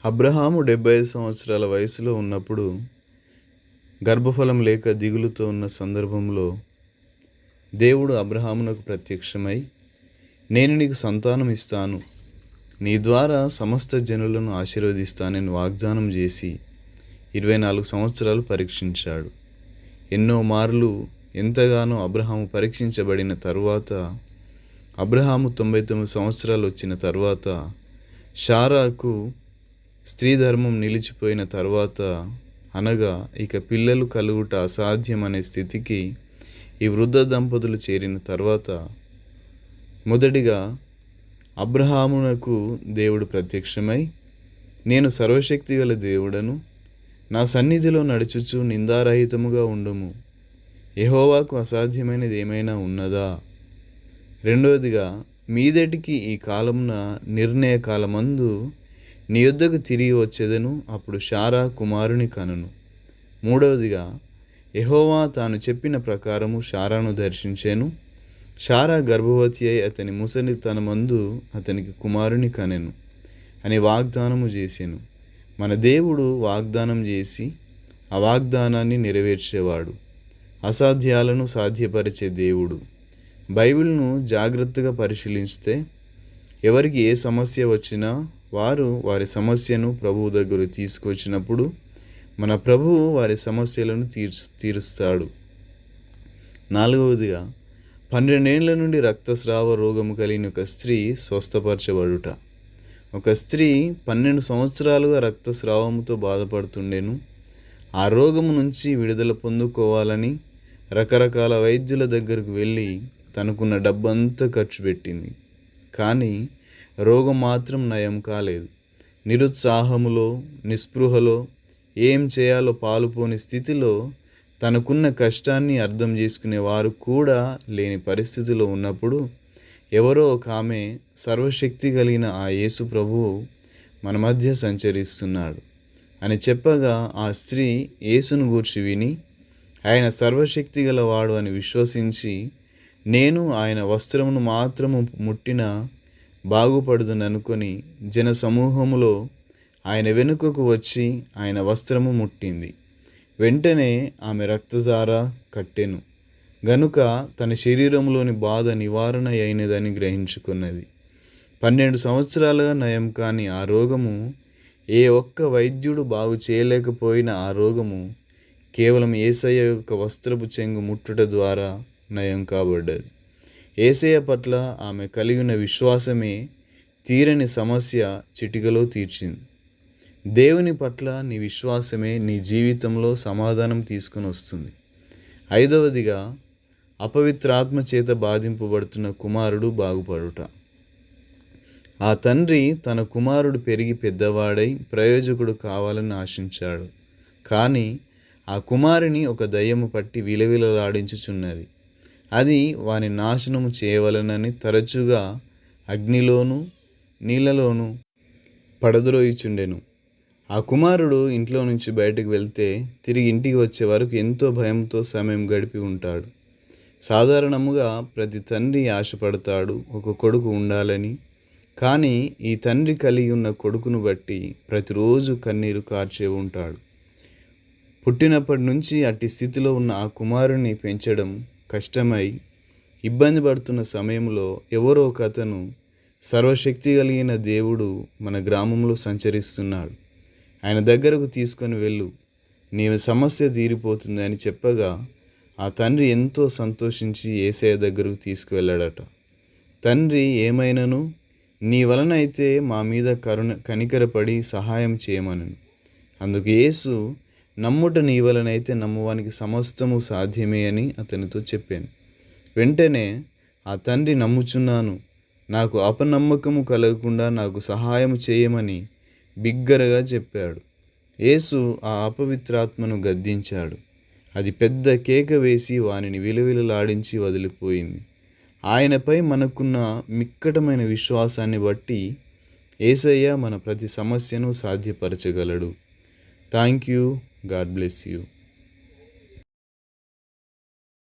అబ్రహాము 75 సంవత్సరాల వయసులో ఉన్నప్పుడు గర్భఫలం లేక దిగులుతో ఉన్న సందర్భంలో దేవుడు అబ్రహామునకు ప్రత్యక్షమై, నేను నీకు సంతానం ఇస్తాను, నీ ద్వారా సమస్త జనులను ఆశీర్వదిస్తానని వాగ్దానం చేసి 24 సంవత్సరాలు పరీక్షించాడు. ఎన్నో మార్లు ఎంతగానో అబ్రహాము పరీక్షించబడిన తరువాత, అబ్రహాము 99 సంవత్సరాలు వచ్చిన తర్వాత, షారాకు స్త్రీ ధర్మం నిలిచిపోయిన తర్వాత, అనగా ఇక పిల్లలు కలుగుట అసాధ్యం అనే స్థితికి ఈ వృద్ధ దంపతులు చేరిన తర్వాత, మొదటిగా అబ్రహామునకు దేవుడు ప్రత్యక్షమై, నేను సర్వశక్తి గల దేవుడను, నా సన్నిధిలో నడుచుచు నిందారహితముగా ఉండుము, యెహోవాకు అసాధ్యమైనది ఏమైనా ఉన్నదా? రెండవదిగా, మీదటికి ఈ కాలమున నిర్ణయ కాలమందు నీ యొద్దకు తిరిగి వచ్చేదను, అప్పుడు షారా కుమారుని కనును. మూడవదిగా, యెహోవా తాను చెప్పిన ప్రకారము షారాను దర్శించెను, షారా గర్భవతి అయి అతని ముసలితనమందు అతనికి కుమారుని కనెను అని వాగ్దానము చేసెను. మన దేవుడు వాగ్దానం చేసి ఆ వాగ్దానాన్ని నెరవేర్చేవాడు, అసాధ్యాలను సాధ్యపరిచే దేవుడు. బైబిల్ను జాగ్రత్తగా పరిశీలిస్తే ఎవరికి ఏ సమస్య వచ్చినా వారు వారి సమస్యను ప్రభువు దగ్గర తీసుకొచ్చినప్పుడు మన ప్రభువు వారి సమస్యలను తీరుస్తాడు. నాలుగవదిగా, 12 ఏళ్ల నుండి రక్తస్రావ రోగము కలిగిన ఒక స్త్రీ స్వస్థపరచబడుట. ఒక స్త్రీ 12 సంవత్సరాలుగా రక్తస్రావముతో బాధపడుతుండెను. ఆ రోగము నుంచి విడుదల పొందుకోవాలని రకరకాల వైద్యుల దగ్గరకు వెళ్ళి తనకున్న డబ్బంతా ఖర్చు పెట్టింది. కానీ రోగం మాత్రం నయం కాలేదు. నిరుత్సాహములో, నిస్పృహలో, ఏం చేయాలో పాలుపోని స్థితిలో, తనకున్న కష్టాన్ని అర్థం చేసుకునే వారు కూడా లేని పరిస్థితిలో ఉన్నప్పుడు, ఎవరో ఒక ఆమె సర్వశక్తి కలిగిన ఆ యేసు ప్రభువు మన మధ్య సంచరిస్తున్నాడు అని చెప్పగా, ఆ స్త్రీ యేసును గూర్చి విని, ఆయన సర్వశక్తి గలవాడు అని విశ్వసించి, నేను ఆయన వస్త్రమును మాత్రము ముట్టిన బాగుపడుదుననుకొని జన సమూహములో ఆయన వెనుకకు వచ్చి ఆయన వస్త్రము ముట్టింది. వెంటనే ఆమె రక్తధార కట్టెను గనుక తన శరీరంలోని బాధ నివారణ అయినదని గ్రహించుకున్నది. 12 సంవత్సరాలుగా నయం కాని ఆ రోగము, ఏ ఒక్క వైద్యుడు బాగు చేయలేకపోయిన ఆ రోగము కేవలం యేసయ్య యొక్క వస్త్రపు చెంగు ముట్టుట ద్వారా నయం కాబడ్డది. యేసయ్య పట్ల ఆమె కలిగిన విశ్వాసమే తీరని సమస్య చిటికలో తీర్చింది. దేవుని పట్ల నీ విశ్వాసమే నీ జీవితంలో సమాధానం తీసుకుని వస్తుంది. ఐదవదిగా, అపవిత్రాత్మ చేత బాధింపబడుతున్న కుమారుడు బాగుపడుట. ఆ తండ్రి తన కుమారుడు పెరిగి పెద్దవాడై ప్రయోజకుడు కావాలని ఆశించాడు. కానీ ఆ కుమారుని ఒక దయ్యము పట్టి విలవిలలాడించుచున్నది. అది వాని నాశనము చేయవలనని తరచుగా అగ్నిలోను నీళ్ళలోను పడద్రోయుచుండెను. ఆ కుమారుడు ఇంట్లో నుంచి బయటకు వెళ్తే తిరిగి ఇంటికి వచ్చే వరకు ఎంతో భయంతో సమయం గడిపి ఉంటాడు. సాధారణముగా ప్రతి తండ్రి ఆశపడతాడు ఒక కొడుకు ఉండాలని. కానీ ఈ తండ్రి కలిగి ఉన్న కొడుకును బట్టి ప్రతిరోజు కన్నీరు కార్చే ఉంటాడు. పుట్టినప్పటి నుంచి అట్టి స్థితిలో ఉన్న ఆ కుమారుని పెంచడం కష్టమై ఇబ్బంది పడుతున్న సమయంలో ఎవరో ఒక అతను, సర్వశక్తి కలిగిన దేవుడు మన గ్రామంలో సంచరిస్తున్నాడు, ఆయన దగ్గరకు తీసుకొని వెళ్ళు, నీ సమస్య తీరిపోతుంది అని చెప్పగా, ఆ తండ్రి ఎంతో సంతోషించి యేసయ్య దగ్గరకు తీసుకువెళ్ళాడట. తండ్రి ఏమైనను నీ వలన అయితే మా మీద కనికరపడి సహాయం చేయమనను. అందుకు యేసు, నమ్ముట నీ వలనైతే నమ్మువానికి సమస్తము సాధ్యమే అని అతనితో చెప్పాను. వెంటనే ఆ తండ్రి, నమ్ముచున్నాను, నాకు అపనమ్మకము కలగకుండా నాకు సహాయం చేయమని బిగ్గరగా చెప్పాడు. యేసు ఆ అపవిత్రాత్మను గద్దించాడు. అది పెద్ద కేక వేసి వానిని విలవిలలాడించి వదిలిపోయింది. ఆయనపై మనకున్న మిక్కటమైన విశ్వాసాన్ని బట్టి యేసయ్య మన ప్రతి సమస్యను సాధ్యపరచగలడు. Thank you. God bless you.